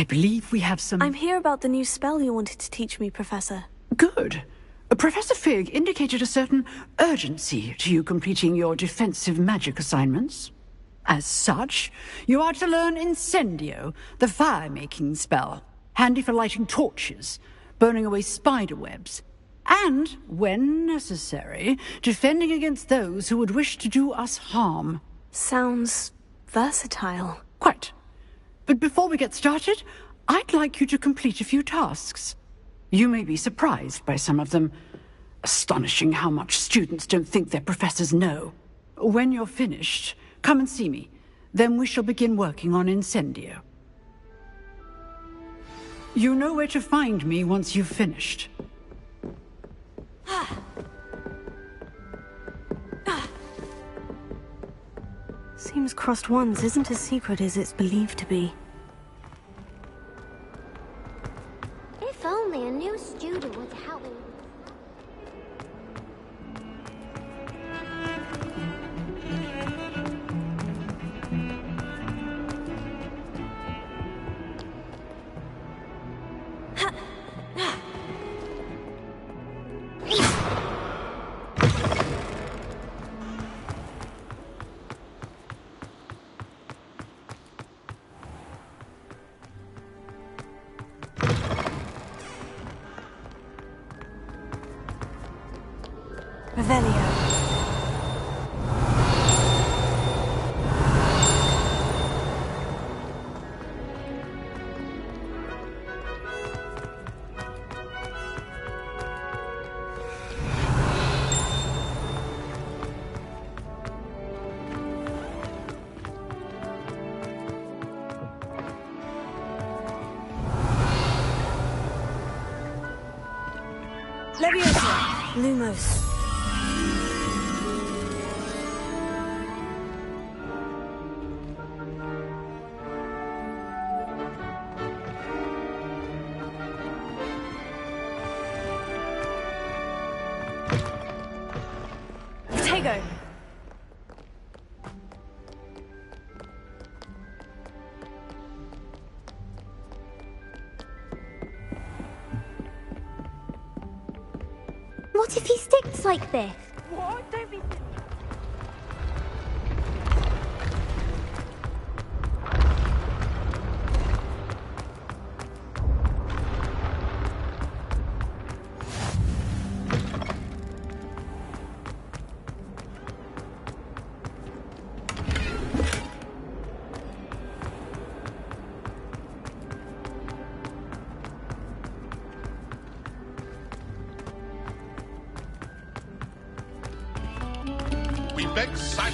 I believe we have some... I'm here about the new spell you wanted to teach me, Professor. Good. Professor Fig indicated a certain urgency to you completing your defensive magic assignments. As such, you are to learn Incendio, the fire-making spell, handy for lighting torches, burning away spider webs, and, when necessary, defending against those who would wish to do us harm. Sounds versatile. Quite. But before we get started, I'd like you to complete a few tasks. You may be surprised by some of them. Astonishing how much students don't think their professors know. When you're finished, come and see me. Then we shall begin working on Incendio. You know where to find me once you've finished. Seems Crossed Wands isn't as secret as it's believed to be. If only a new student would help. Revelio. Leviosa. Lumos. Tego. What if he sticks like this? What? Don't be...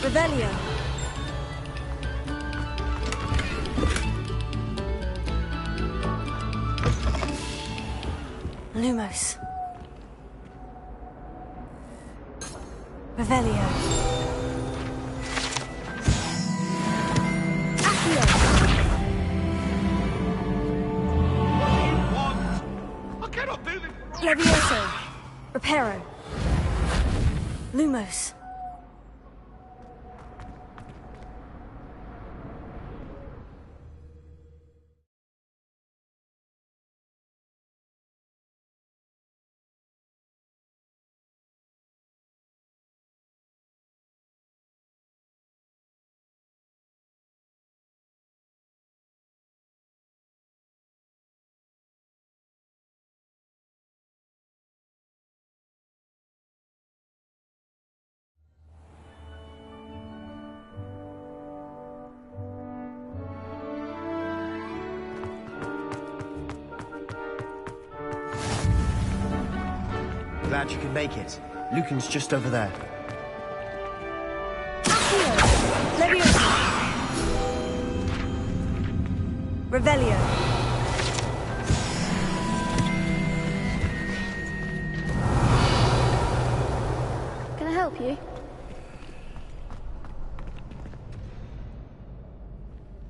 Revelio. Lumos. Revelio. Accio. I cannot do this. Levioso. Reparo. Lumos. Glad you could make it. Lucan's just over there. Accio. Leviosa. Revelio. Can I help you?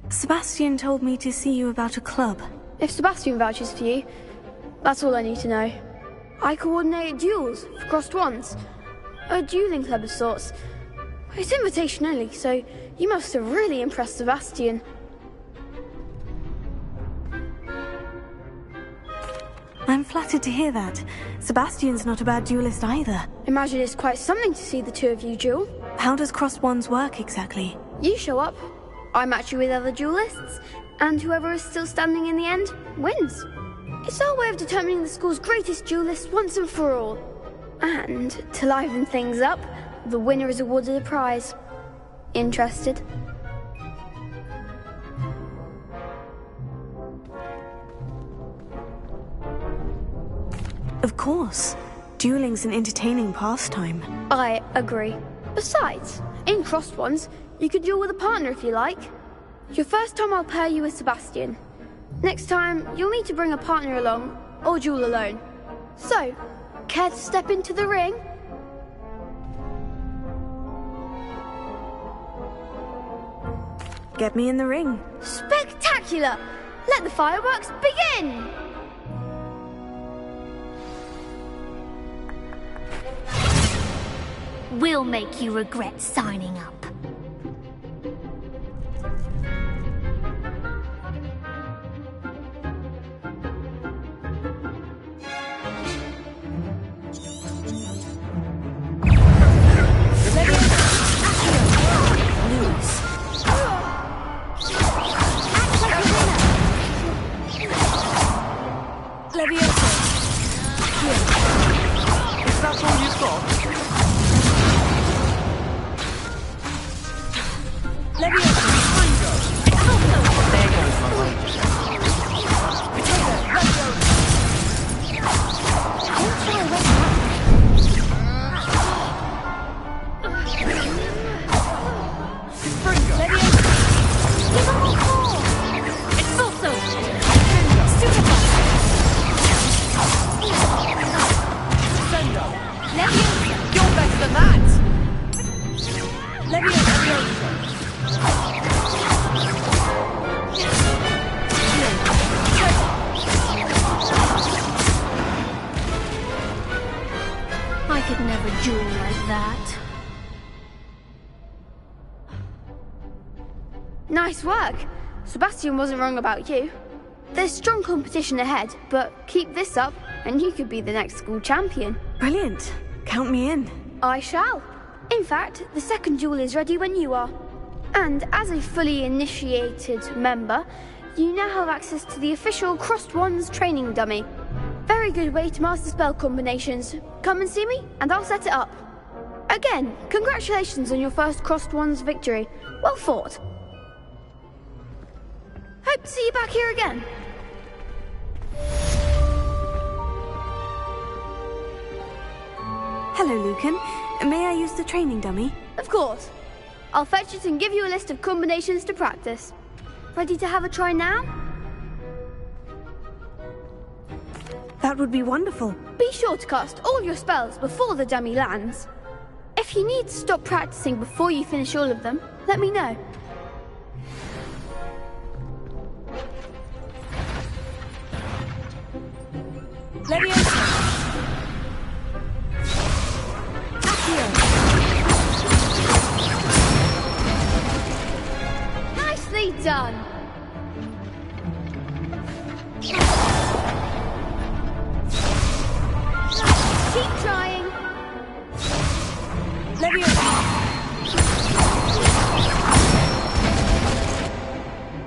Sebastian told me to see you about a club. If Sebastian vouches for you, that's all I need to know. I coordinate duels for Crossed Wands. A dueling club of sorts. It's invitation only, so you must have really impressed Sebastian. I'm flattered to hear that. Sebastian's not a bad duelist either. Imagine it's quite something to see the two of you duel. How does Crossed Wands work exactly? You show up, I match you with other duelists, and whoever is still standing in the end wins. It's our way of determining the school's greatest duelist once and for all. And to liven things up, the winner is awarded a prize. Interested? Of course. Dueling's an entertaining pastime. I agree. Besides, in Crossed Wands, you could duel with a partner if you like. Your first time I'll pair you with Sebastian. Next time, you'll need to bring a partner along, or duel alone. So, care to step into the ring? Get me in the ring. Spectacular! Let the fireworks begin! We'll make you regret signing up. Is that all you've got? Leviosa! There goes my wages. You're better than that! I could never duel like that. Nice work. Sebastian wasn't wrong about you. There's strong competition ahead, but keep this up and you could be the next school champion. Brilliant. Count me in. I shall. In fact, the second duel is ready when you are. And as a fully initiated member, you now have access to the official Crossed Wands training dummy. Very good way to master spell combinations. Come and see me, and I'll set it up. Again, congratulations on your first Crossed Wands victory. Well fought. Hope to see you back here again. Hello, Lucan. May I use the training dummy? Of course. I'll fetch it and give you a list of combinations to practice. Ready to have a try now? That would be wonderful. Be sure to cast all your spells before the dummy lands. If you need to stop practicing before you finish all of them, let me know. Leviosa! Nicely done! Keep trying! Leviosa!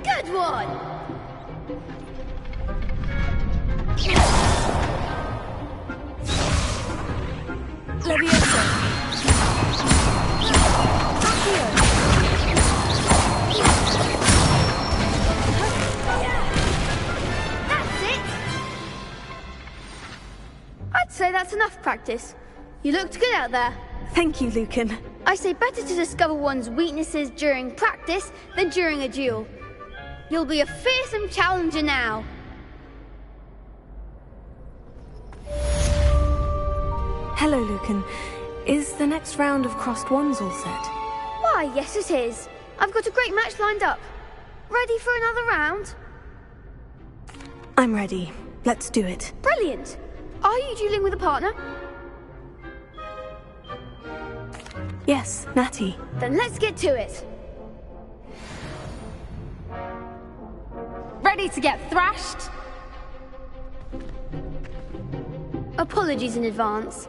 Good one! Leviosa! Accio! That's it! I'd say that's enough practice. You looked good out there. Thank you, Lucan. I say better to discover one's weaknesses during practice than during a duel. You'll be a fearsome challenger now. Hello, Lucan. Is the next round of Crossed Wands all set? Why, yes it is. I've got a great match lined up. Ready for another round? I'm ready. Let's do it. Brilliant. Are you dueling with a partner? Yes, Natty. Then let's get to it. Ready to get thrashed? Apologies in advance.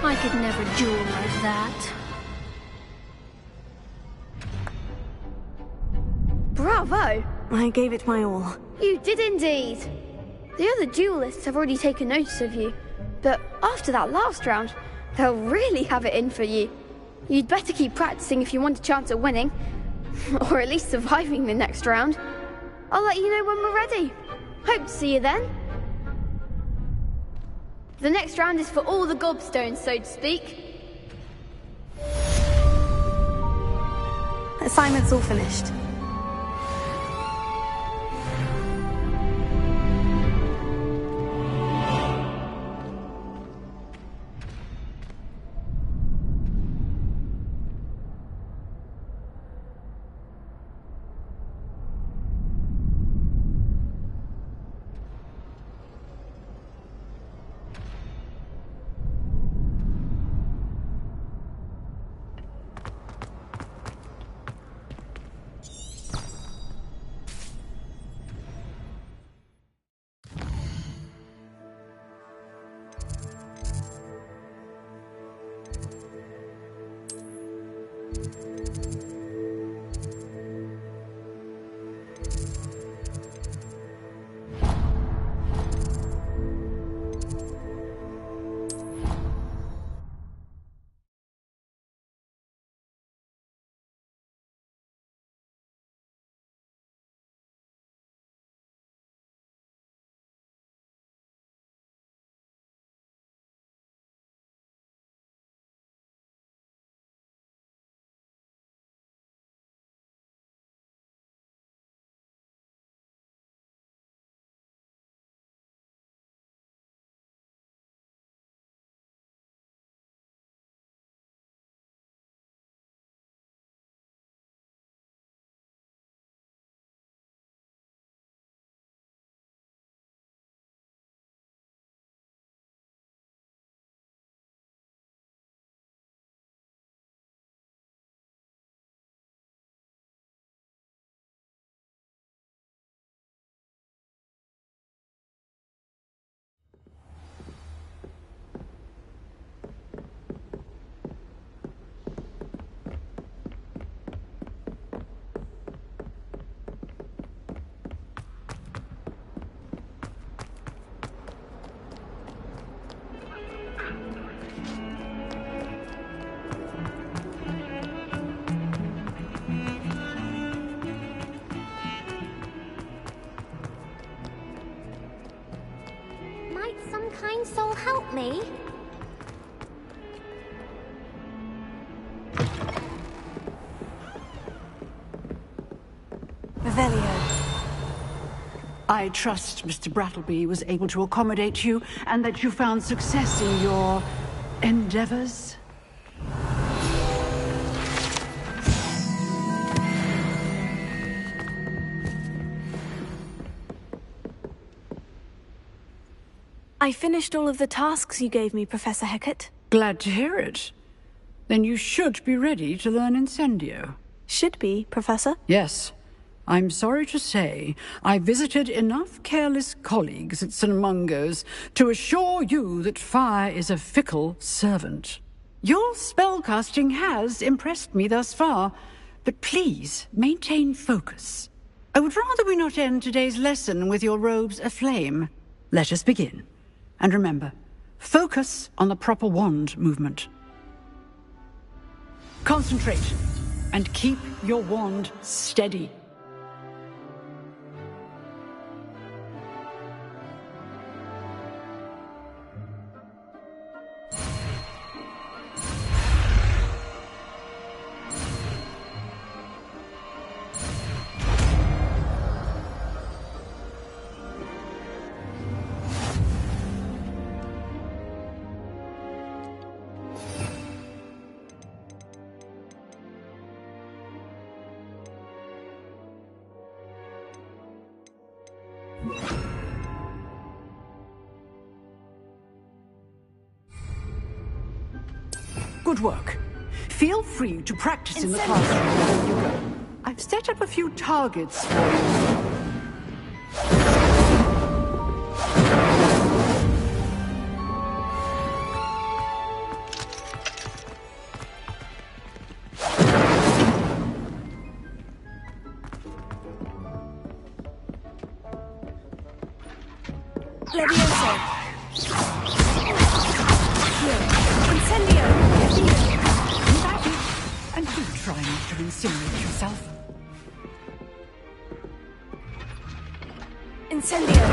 I could never duel like that. Bravo! I gave it my all. You did indeed. The other duelists have already taken notice of you, but after that last round, they'll really have it in for you. You'd better keep practicing if you want a chance at winning, or at least surviving the next round. I'll let you know when we're ready. Hope to see you then. The next round is for all the gobstones, so to speak. Assignment's all finished. Some kind soul help me? Revelio. I trust Mr. Brattleby was able to accommodate you and that you found success in your endeavors. I finished all of the tasks you gave me, Professor Hecat. Glad to hear it. Then you should be ready to learn Incendio. Should be, Professor. Yes. I'm sorry to say, I visited enough careless colleagues at St. Mungo's to assure you that fire is a fickle servant. Your spellcasting has impressed me thus far, but please maintain focus. I would rather we not end today's lesson with your robes aflame. Let us begin. And remember, focus on the proper wand movement. Concentrate, and keep your wand steady. Good work. Feel free to practice in the classroom wherever you go. I've set up a few targets for you. Levioso. Incendio. And do try not to incinerate yourself. Incendio.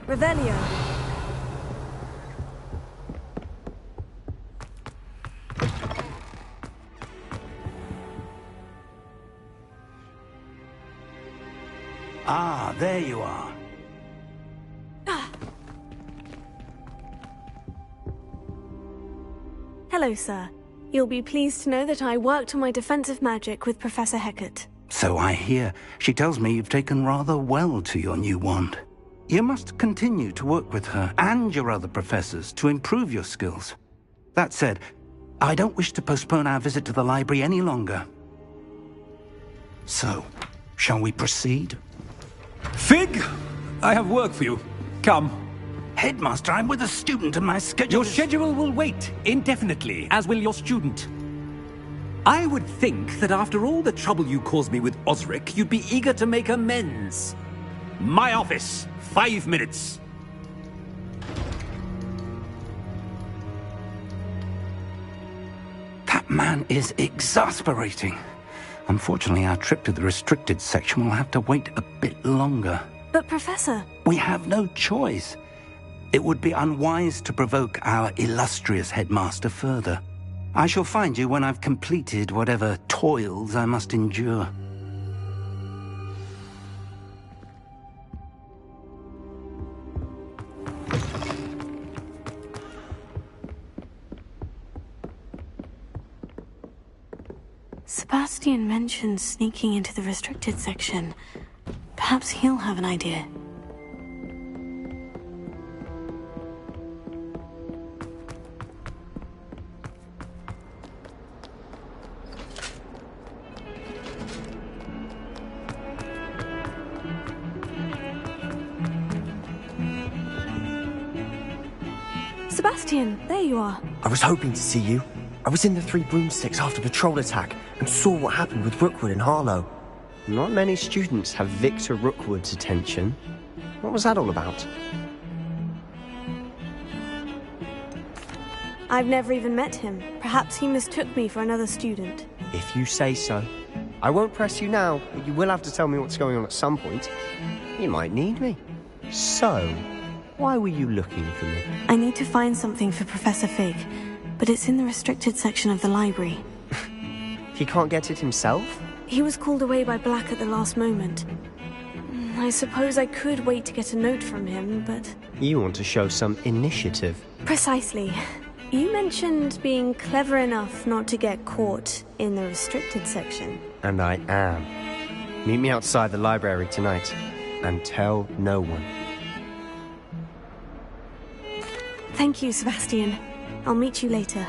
Revelio. Ah, there you are. Hello, sir. You'll be pleased to know that I worked on my defensive magic with Professor Hecat. So I hear. She tells me you've taken rather well to your new wand. You must continue to work with her and your other professors to improve your skills. That said, I don't wish to postpone our visit to the library any longer. So, shall we proceed? Fig! I have work for you. Come. Headmaster, I'm with a student and my schedule Your schedule will wait indefinitely, as will your student. I would think that after all the trouble you caused me with Osric, you'd be eager to make amends. My office. 5 minutes. That man is exasperating. Unfortunately, our trip to the restricted section will have to wait a bit longer. But, Professor... We have no choice. It would be unwise to provoke our illustrious headmaster further. I shall find you when I've completed whatever toils I must endure. Sebastian mentioned sneaking into the restricted section. Perhaps he'll have an idea. Sebastian, there you are. I was hoping to see you. I was in the Three Broomsticks after the troll attack and saw what happened with Rookwood and Harlow. Not many students have Victor Rookwood's attention. What was that all about? I've never even met him. Perhaps he mistook me for another student. If you say so. I won't press you now, but you will have to tell me what's going on at some point. You might need me. So, why were you looking for me? I need to find something for Professor Fig, but it's in the restricted section of the library. He can't get it himself? He was called away by Black at the last moment. I suppose I could wait to get a note from him, but... You want to show some initiative. Precisely. You mentioned being clever enough not to get caught in the restricted section. And I am. Meet me outside the library tonight, and tell no one. Thank you, Sebastian. I'll meet you later.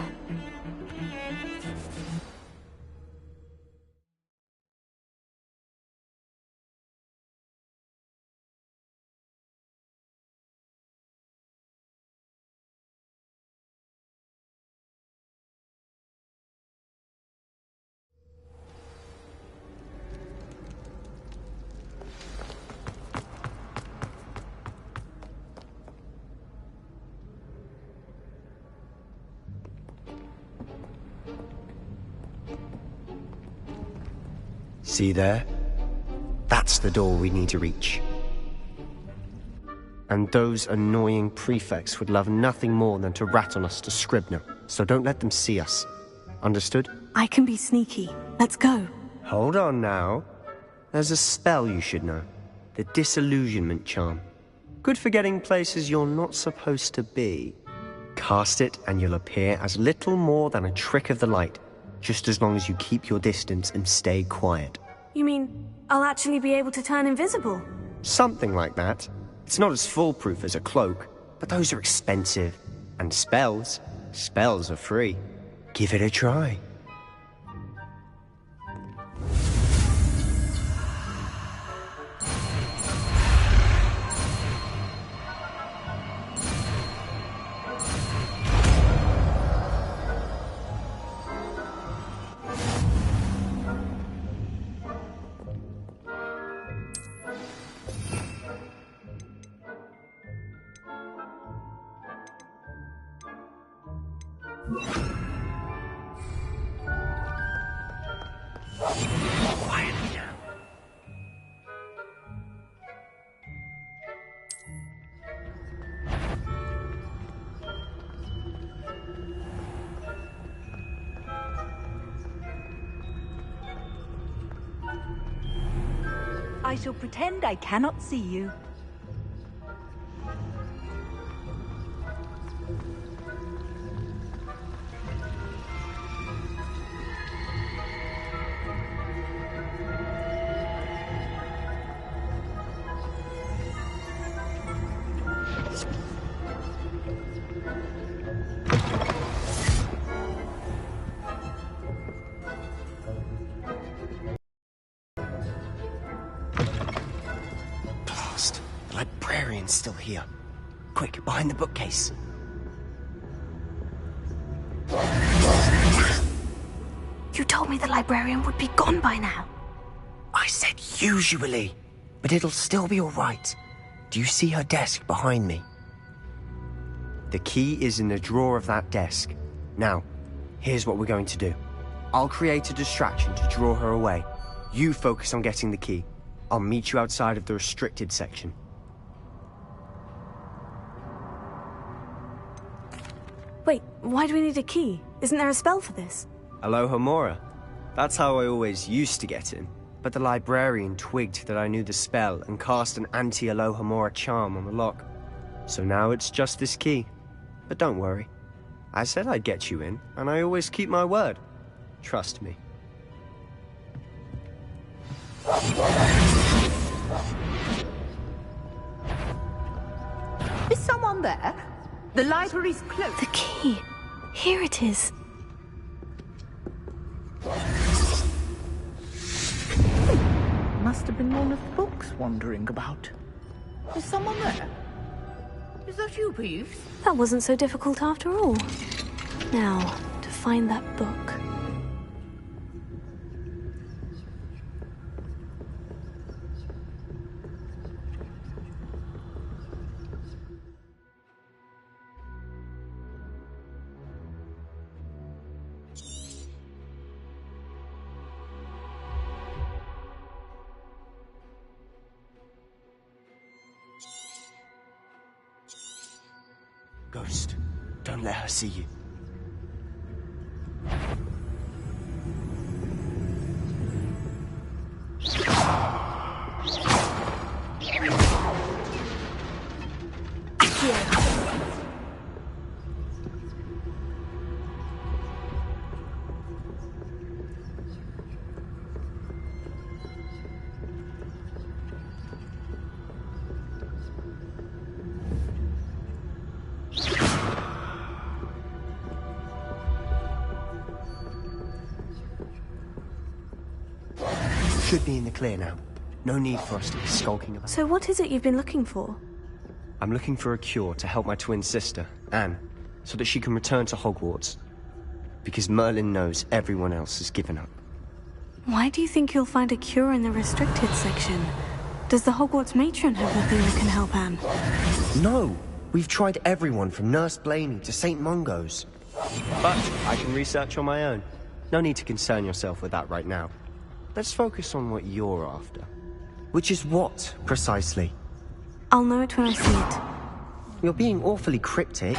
See there? That's the door we need to reach. And those annoying prefects would love nothing more than to rat on us to Scribner, so don't let them see us. Understood? I can be sneaky. Let's go. Hold on now. There's a spell you should know. The Disillusionment Charm. Good for getting places you're not supposed to be. Cast it and you'll appear as little more than a trick of the light, just as long as you keep your distance and stay quiet. You mean I'll actually be able to turn invisible? Something like that. It's not as foolproof as a cloak, but those are expensive. And spells are free. Give it a try. Quietly now. I shall pretend I cannot see you. The librarian's still here. Quick, behind the bookcase. You told me the librarian would be gone by now. I said usually, but it'll still be all right. Do you see her desk behind me? The key is in the drawer of that desk. Now, here's what we're going to do. I'll create a distraction to draw her away. You focus on getting the key. I'll meet you outside of the restricted section. Wait, why do we need a key? Isn't there a spell for this? Alohomora. That's how I always used to get in. But the librarian twigged that I knew the spell and cast an anti-Alohomora charm on the lock. So now it's just this key. But don't worry. I said I'd get you in, and I always keep my word. Trust me. Is someone there? The library's closed. The key. Here it is. Must have been one of the books wandering about. Is someone there? Is that you, Peeves? That wasn't so difficult after all. Now, to find that book. Ghost, don't let her see you. Should be in the clear now. No need for us to be skulking about. So what is it you've been looking for? I'm looking for a cure to help my twin sister, Anne, so that she can return to Hogwarts. Because Merlin knows everyone else has given up. Why do you think you'll find a cure in the restricted section? Does the Hogwarts matron have nothing that can help Anne? No! We've tried everyone from Nurse Blaney to St. Mungo's. But I can research on my own. No need to concern yourself with that right now. Let's focus on what you're after. Which is what, precisely? I'll know it when I see it. You're being awfully cryptic.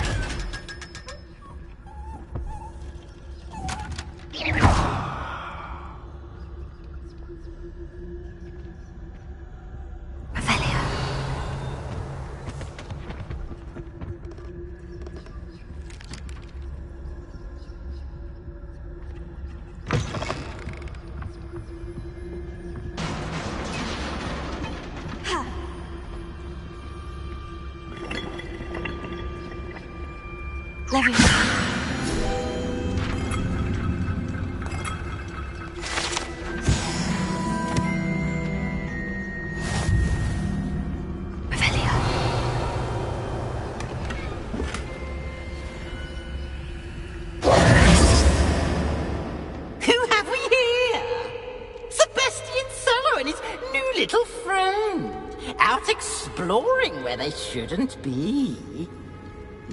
Exploring where they shouldn't be.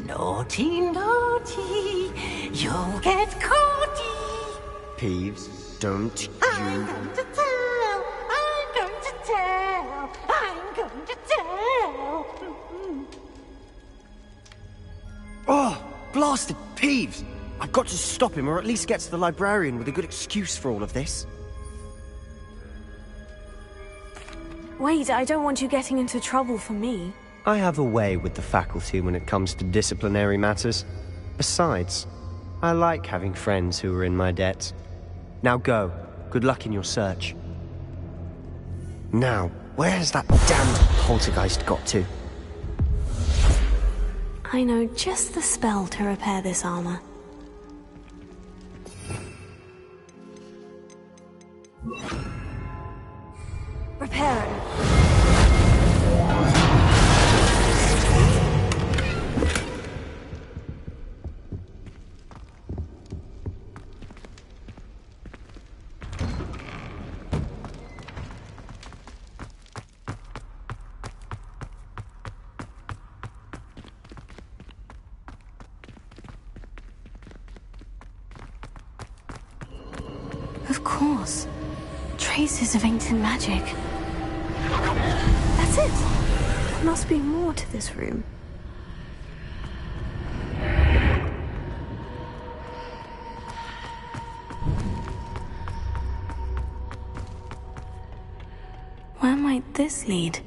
Naughty, naughty, you'll get caughty. Peeves, don't you... I'm going to tell, I'm going to tell, I'm going to tell. Oh, blasted Peeves! I've got to stop him, or at least get to the librarian with a good excuse for all of this. Wait, I don't want you getting into trouble for me. I have a way with the faculty when it comes to disciplinary matters. Besides, I like having friends who are in my debt. Now go. Good luck in your search. Now, where has that damned poltergeist got to? I know just the spell to repair this armor. Repair it. Of course. Traces of ancient magic. That's it. There must be more to this room. Where might this lead?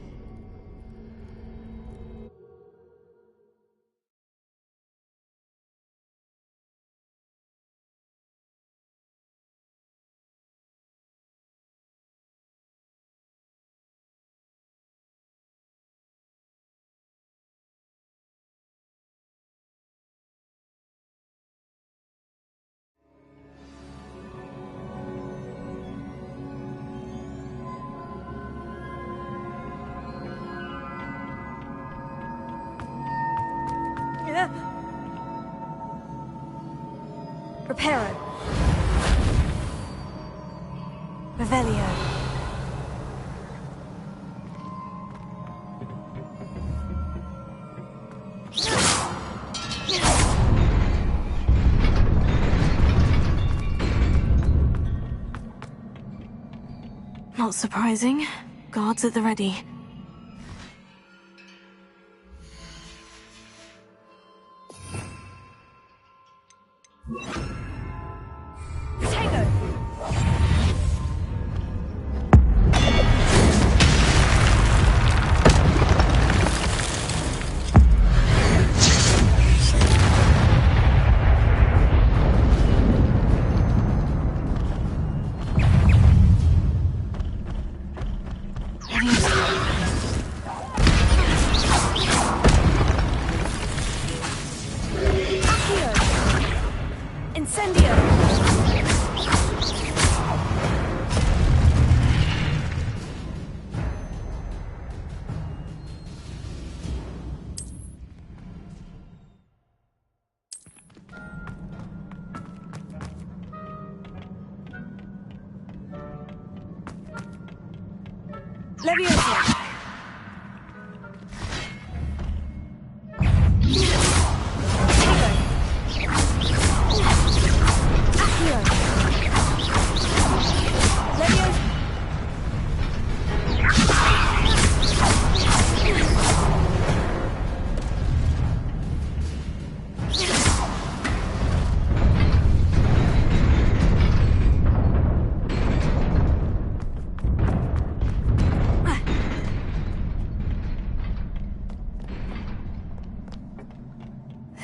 here. Reparo. Revelio. Not surprising. Guards at the ready. Leviosa!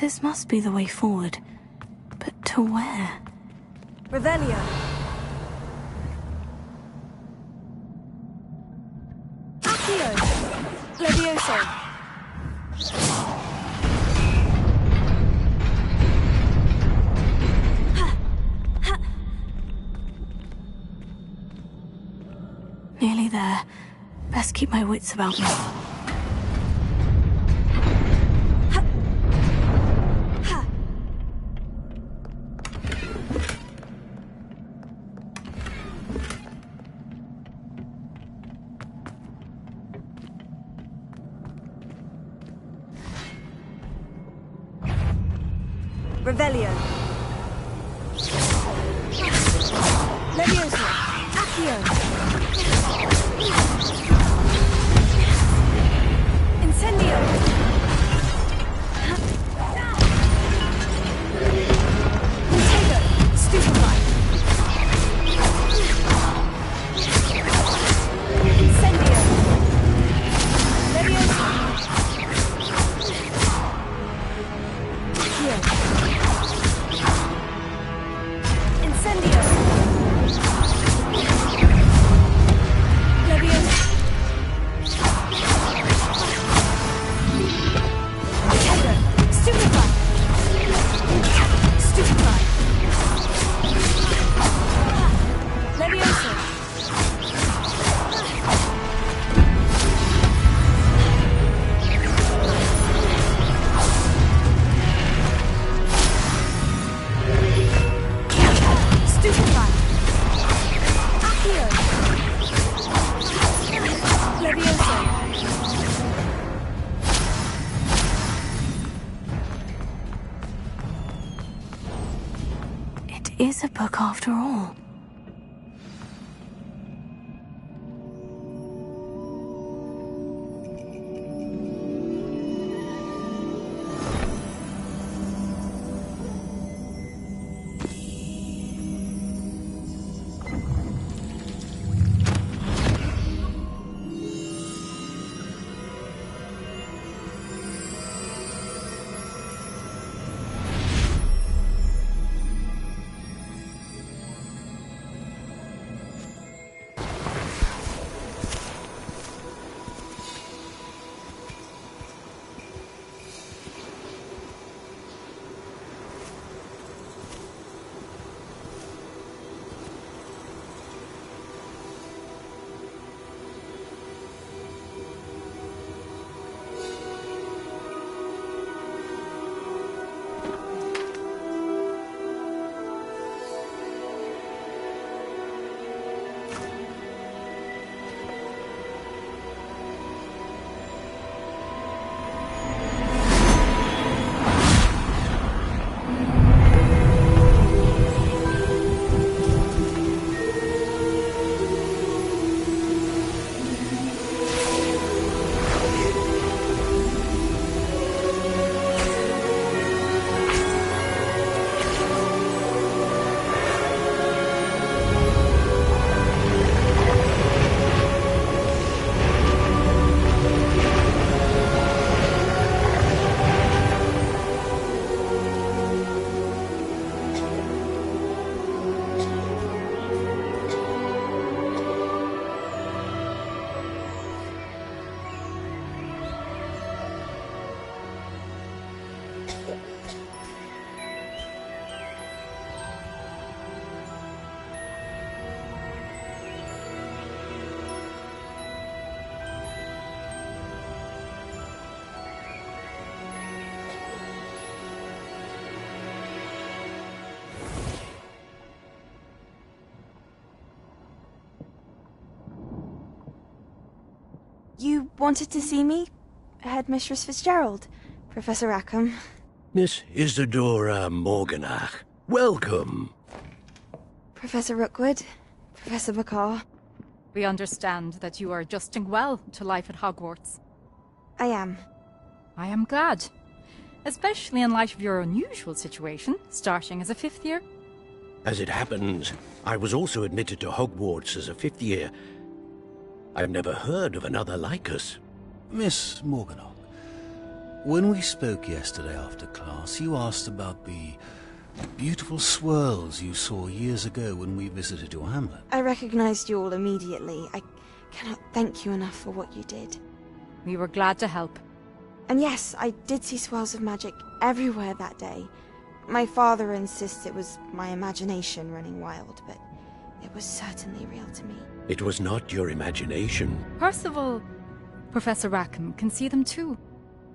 This must be the way forward. But to where? Revelio. Accio. Levioso. Nearly there. Best keep my wits about me. Revelio. Leviosa. Accio. Incendio. Mutego. Stupefy. Incendio. Leviosa. Accio. Incendio! Leviosa! Mutego! Stupefy! Stupefy! Leviosa! Stupefy! Accio! Leviosa! It is a book after all. You wanted to see me? Headmistress Fitzgerald, Professor Rackham. Miss Isadora Morganach, welcome. Professor Rookwood, Professor Bakar. We understand that you are adjusting well to life at Hogwarts. I am. I am glad. Especially in light of your unusual situation, starting as a 5th year. As it happens, I was also admitted to Hogwarts as a 5th year. I've never heard of another like us. Miss Morganach, when we spoke yesterday after class, you asked about the beautiful swirls you saw years ago when we visited your hamlet. I recognized you all immediately. I cannot thank you enough for what you did. We were glad to help. And yes, I did see swirls of magic everywhere that day. My father insists it was my imagination running wild, but it was certainly real to me. It was not your imagination. Percival, Professor Rackham can see them too.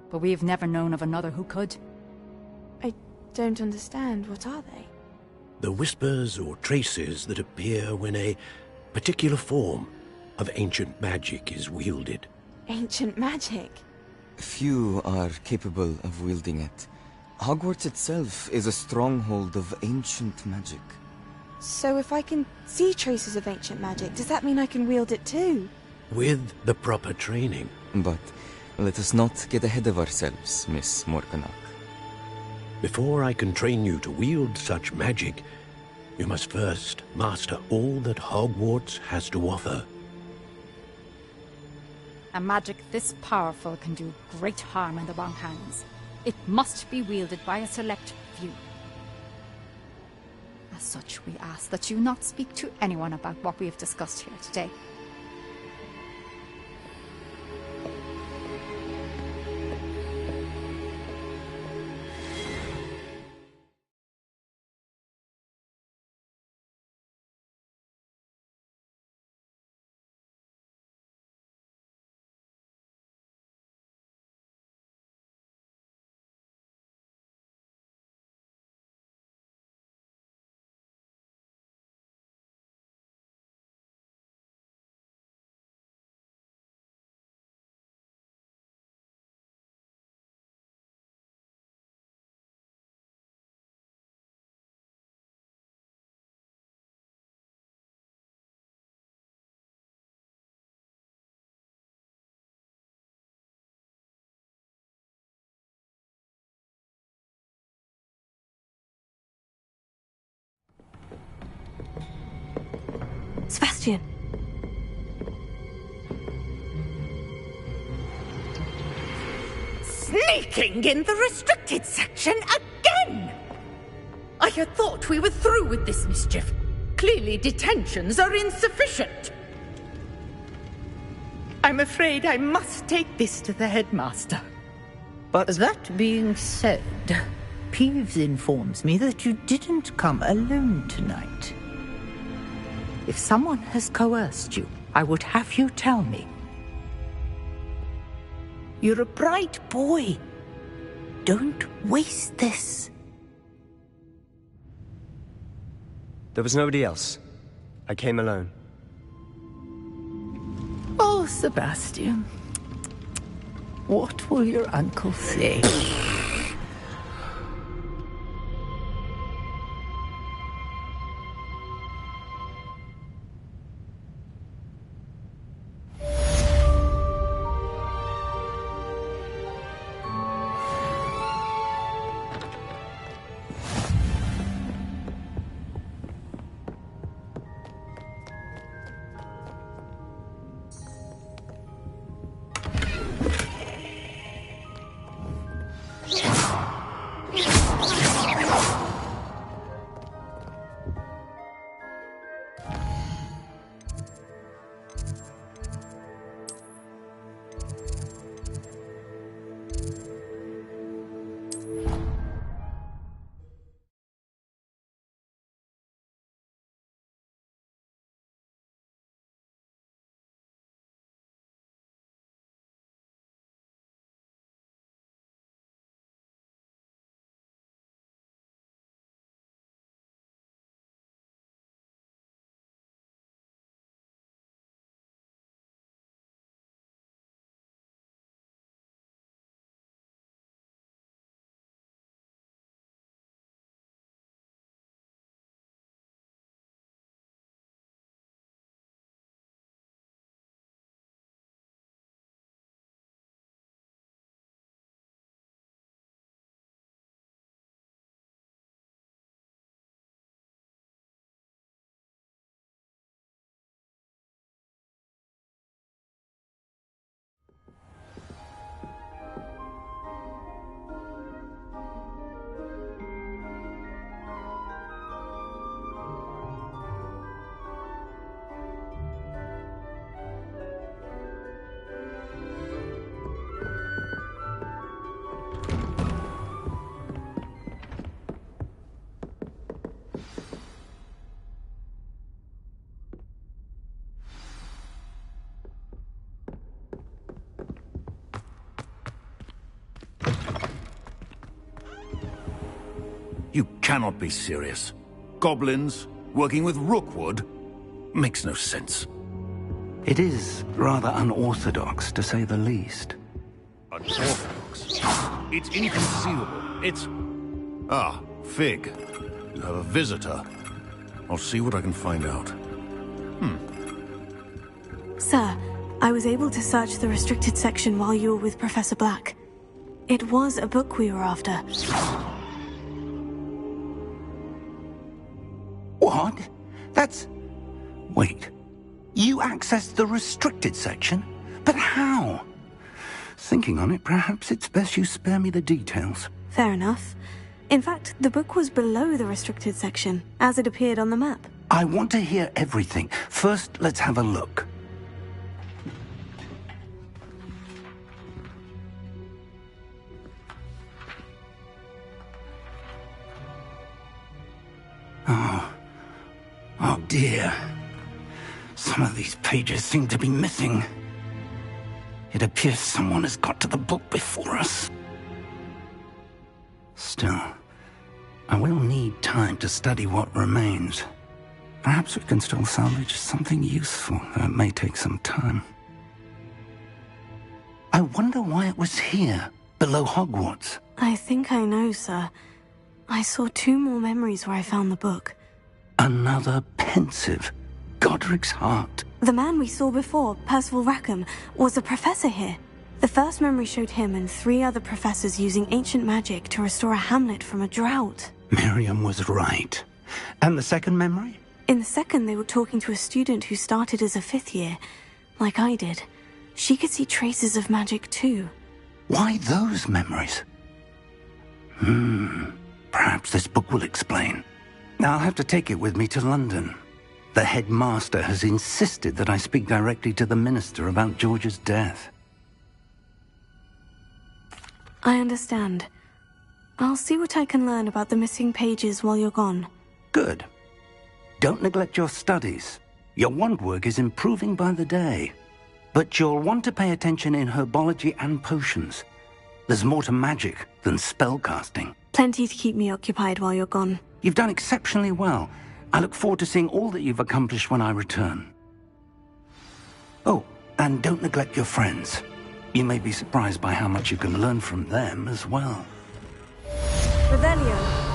But we've never known of another who could. I don't understand. What are they? The whispers or traces that appear when a particular form of ancient magic is wielded. Ancient magic? Few are capable of wielding it. Hogwarts itself is a stronghold of ancient magic. So if I can see traces of ancient magic, does that mean I can wield it too? With the proper training. But let us not get ahead of ourselves, Miss Morganach. Before I can train you to wield such magic, you must first master all that Hogwarts has to offer. A magic this powerful can do great harm in the wrong hands. It must be wielded by a select few. As such, we ask that you not speak to anyone about what we have discussed here today. Sebastian! Sneaking in the restricted section again! I had thought we were through with this mischief. Clearly detentions are insufficient. I'm afraid I must take this to the headmaster. But that being said, Peeves informs me that you didn't come alone tonight. If someone has coerced you, I would have you tell me. You're a bright boy. Don't waste this. There was nobody else. I came alone. Oh, Sebastian. What will your uncle say? You cannot be serious. Goblins working with Rookwood? Makes no sense. It is rather unorthodox, to say the least. Unorthodox? It's inconceivable. It's... Ah, Fig. You have a visitor. I'll see what I can find out. Sir, I was able to search the restricted section while you were with Professor Black. It was a book we were after. What? That's... Wait. You accessed the restricted section? But how? Thinking on it, perhaps it's best you spare me the details. Fair enough. In fact, the book was below the restricted section, as it appeared on the map. I want to hear everything. First, let's have a look. Oh dear. Some of these pages seem to be missing. It appears someone has got to the book before us. Still, I will need time to study what remains. Perhaps we can still salvage something useful, though it may take some time. I wonder why it was here, below Hogwarts. I think I know, sir. I saw 2 more memories where I found the book. Another pensive. Godric's heart. The man we saw before, Percival Rackham, was a professor here. The first memory showed him and 3 other professors using ancient magic to restore a hamlet from a drought. Miriam was right. And the second memory? In the second, they were talking to a student who started as a 5th year, like I did. She could see traces of magic too. Why those memories? Perhaps this book will explain. I'll have to take it with me to London. The headmaster has insisted that I speak directly to the minister about George's death. I understand. I'll see what I can learn about the missing pages while you're gone. Good. Don't neglect your studies. Your wand work is improving by the day. But you'll want to pay attention in herbology and potions. There's more to magic than spellcasting. Plenty to keep me occupied while you're gone. You've done exceptionally well. I look forward to seeing all that you've accomplished when I return. Oh, and don't neglect your friends. You may be surprised by how much you can learn from them as well. Revelio.